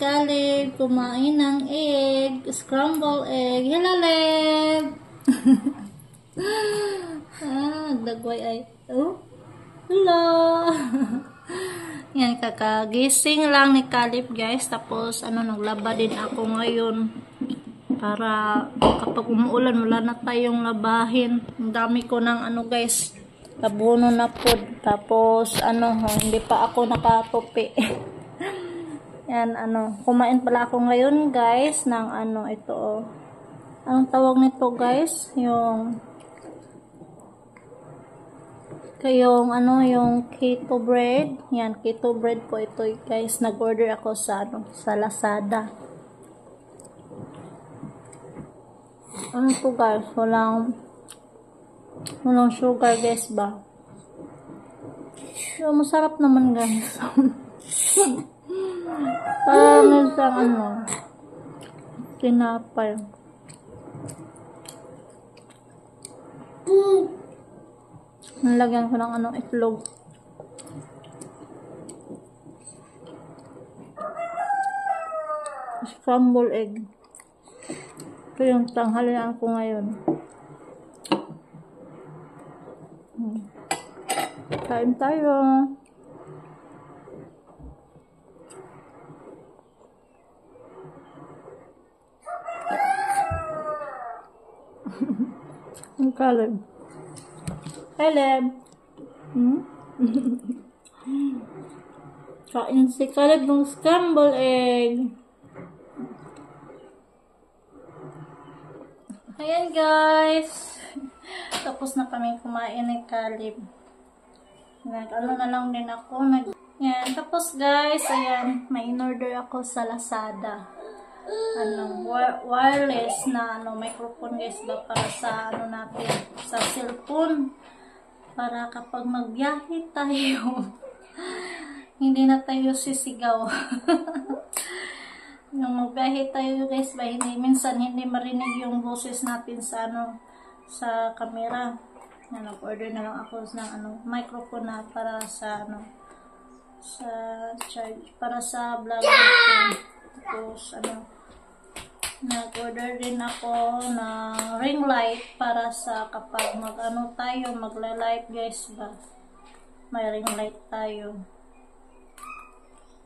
Caleb kumain ng egg, scrambled egg. Hello, Leb! Dagway ay. Oh, hello! Yan, kakagising lang ni Caleb, guys. Tapos, naglaba din ako ngayon. Para kapag umuulan, wala na tayong labahin. Ang dami ko ng guys, labuno na po. Tapos, hindi pa ako nakatupi. Yan, kumain pala ako ngayon, guys, ng ito, oh. Anong tawag nito, guys? Yung keto bread. Yan, keto bread po ito, guys. Nag-order ako sa Lazada. Ano to, guys? Walang sugar, guys, ba? So, masarap naman, guys. Parang isang tinapay. Nalagyan ko ng itlog. Scrambled egg. Ito yung tanghalian ko ngayon. Kain tayo. Ang Caleb. Caleb. Kain si Caleb ng scrambled egg. Ayan, guys. Tapos na kami kumain ni Caleb. Na lang din ako. Yan. Tapos, guys, ayan, may in-order ako sa Lazada. Wireless na microphone, guys, ba, para sa natin, sa cellphone, para kapag magbiyahe tayo hindi na tayo sisigaw. Yung magbiyahe tayo, guys, ba, minsan hindi marinig yung boses natin sa sa camera. Nag-order na lang ako ng microphone na para sa sa charge, para sa vlog natin. Tapos nag-order din ako ng ring light para sa kapag tayo, magla-light, guys, ba, may ring light tayo.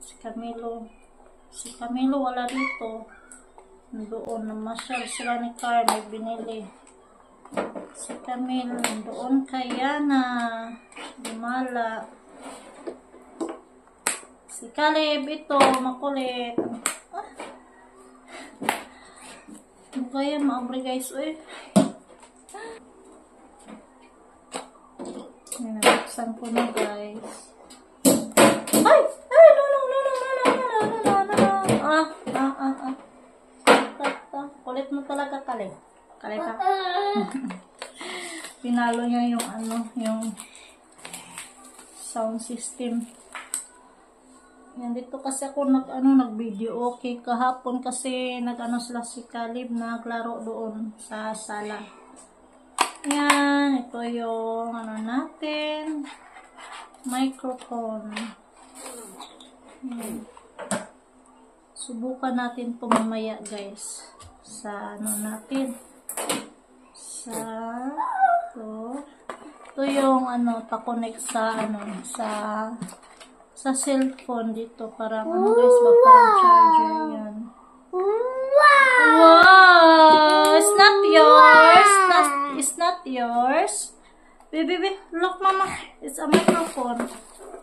Si Camilo wala dito. Doon na masyal sila ni Car, may binili. Si Camilo doon kaya na lumala. Si Caleb ito makulit. Kaya maabre, guys, uy. Nabuksan ko na, guys. Ay! No. Kulit mo talaga, Caleb. Caleb, ha? Pinalo niya yung sound system. Yan, dito kasi ako nag-video. Okay, kahapon kasi sila si Caleb, naglaro doon sa sala. Yan, ito yung natin, microphone. Yan. Subukan natin ito mamaya, guys. Sa natin. Ito yung pa-connect sa sa cellphone dito, parang guys, parang charger. Yan. Wow! It's not yours. It's not yours. Baby, look, mama. It's a microphone.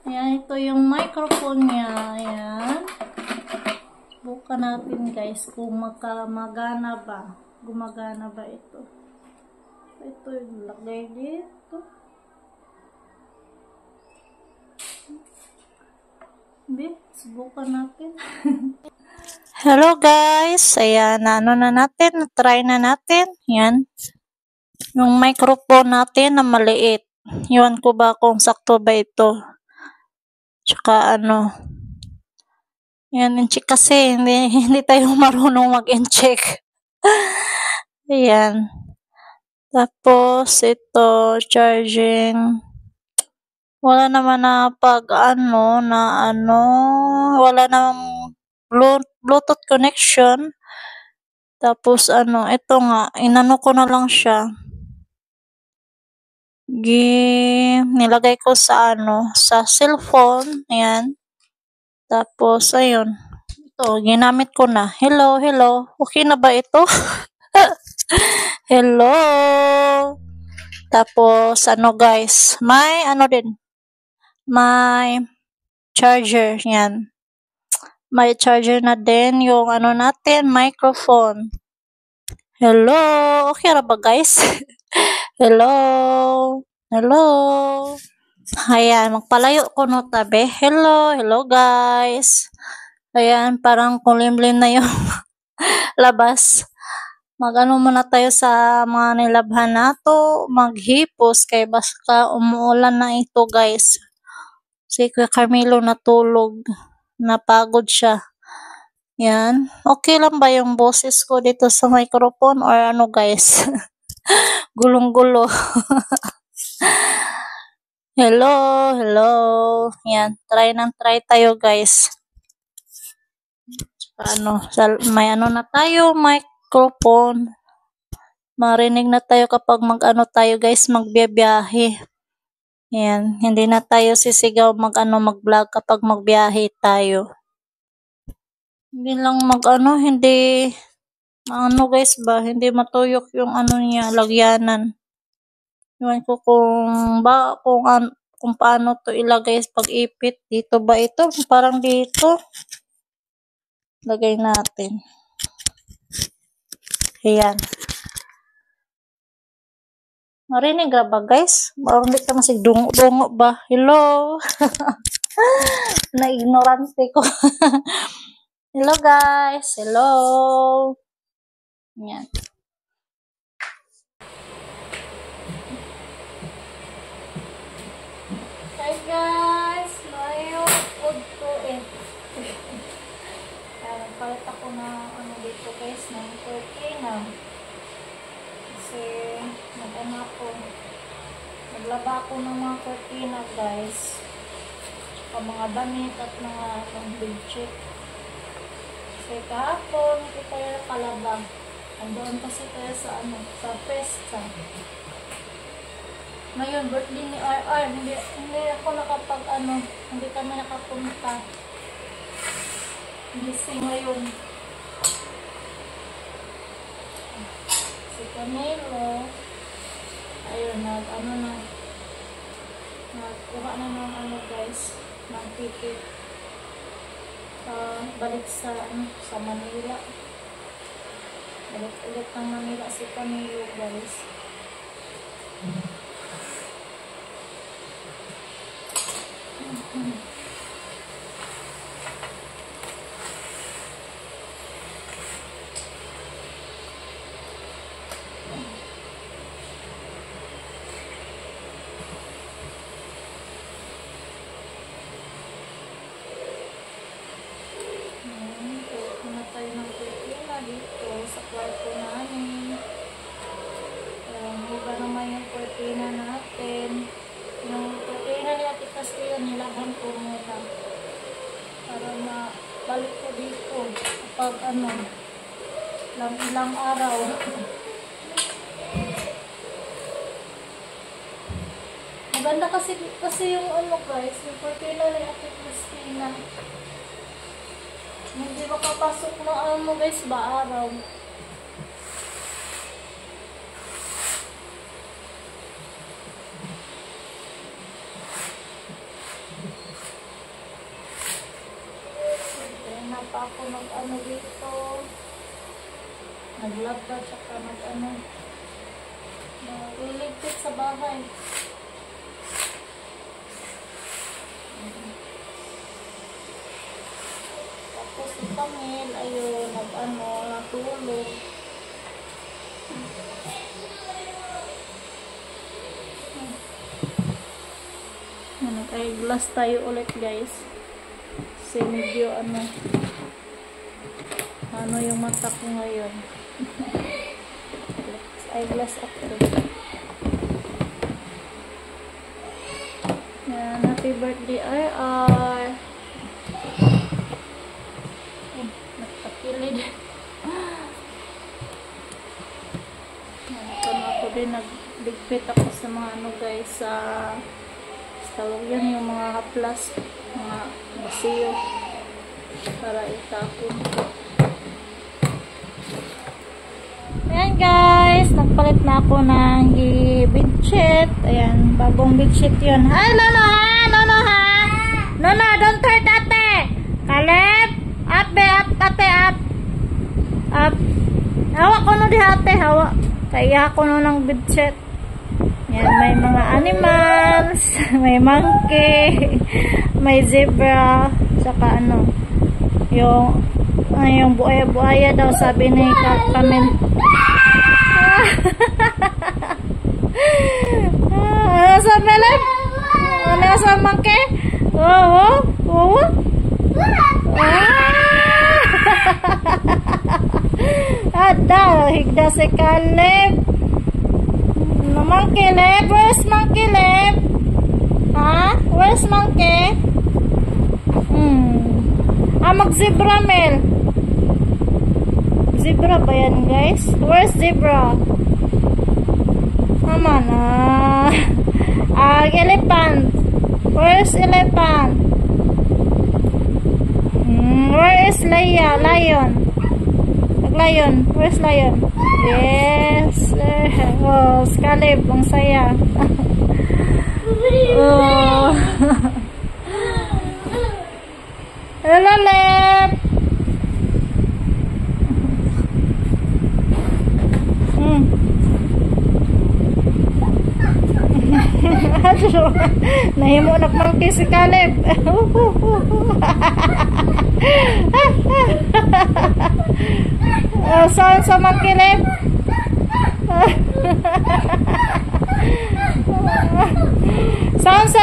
Ayan, ito yung microphone niya. Ayan. Buka natin, guys, kung gumagana ba ito. Ito yung lagay dito. Subukan natin. Hello, guys. Ayan, na natin. Try na natin. Yan. Yung microphone natin na maliit. Iwan ko ba kung sakto ba ito. Tsaka yan, in-check kasi. Hindi tayo marunong mag-in-check. Ayan. Tapos, ito, charging. Wala naman na wala namang Bluetooth connection. Tapos ano, ito nga, inano ko na lang siya. Nilagay ko sa ano, sa cellphone. Ayan. Tapos, ayun. Ito, ginamit ko na. Hello, hello. Okay na ba ito? Hello. Tapos, ano guys, may ano din, may charger. Yan. May charger na din yung ano natin, microphone. Hello. Okay na ba guys? Hello. Hello. Ayan, magpalayo ko no tabi. Hello, hello guys. Ayan, parang kulimlim na yung labas. Mag-ano muna tayo sa mga nilabhan nato, maghipos kay basta umuulan na ito guys. Si Kuya Carmelo natulog, napagod siya. Yan. Okay lang ba yung boses ko dito sa microphone or ano guys? Gulong-gulo. Hello, hello. Yan, try tayo guys. Ano, may ano na tayo, microphone. Marinig na tayo kapag mag-ano tayo guys, magbiyahe. Yan, hindi na tayo sisigaw mag-vlog kapag magbiyahe tayo. Hindi lang hindi, ano guys ba, hindi matuyok yung ano niya, lagyanan. Iwan ko kung paano to ilagay pag ipit. Dito ba ito? Parang dito. Lagay natin. Ayan. Marinig ba guys? Parang di ka masigdungo-dungo ba? Hello? Na-ignorante ko. Hello guys. Hello. Ayan. Hi guys. Mayroon food ko eh. Palit ako na ano dito guys, ng cortina. Kasi naglaba ako ng mga cortina guys. Tsaka mga damit at mga bedsheet. Kasi kahapon hindi tayo nakalaba. Andoon kasi tayo sa pesta. Ngayon, birthday ni RR. Hindi ako hindi kami nakapunta. Busy ngayon. Si Camilo, ayun, nagkuha na ng guys, ng ticket. Balik sa Manila. Balik ulit ng Manila si Camilo guys. Dito sa kwarto namin. Iba naman yung cortina natin. Yung cortina ni Ate Castillo nilaban ko muna para mabalik ko dito kapag ilang araw. Maganda kasi yung guys, yung cortina ni Ate Castillo. Hindi makapasok na guys ba araw. Kaya na pa ako dito. Naglaba tsaka nagliligpit sa bahay. Tapos si Camille, ayun, natulog. Nag-eyeglass tayo ulit guys. Kasi medyo yung mata ko ngayon. Eyeglass ako. Yan, happy birthday RR. din nagligpit ako sa mga ano guys, sa tawag yan, yung mga haplas, mga basiyo para itapon ko. Ayan guys, nagpalit na ako ng bedsheet. Ayan, bagong bedsheet yun. Hi Nono ha! Nono ha! Nono, don't hurt ate! Kaleb! Up be, up ate, up! Up! Hawak ko no di ate, hawak. Kaya ko no ng bedsheet. Yan, may mga animals, may monkey, may zebra, saka ano, yung buaya-buaya daw, sabi ni Kamil. Ano sa Melep? Ano sa monkey? Oo, oo. Ada, higda si Kaleb. Monkey lip? Where's monkey lip? Ha? Where's monkey? Mag-zebra, Mel. Zebra ba yan, guys? Where's zebra? Naman, elephant. Where's elephant? Where is lion? Lion. Where's lion? Yes. Oh, Caleb, ang saya. Oh. Hello, Lep. Nahimo na monkey si Caleb. Saan sa monkey, Lep? Saan sa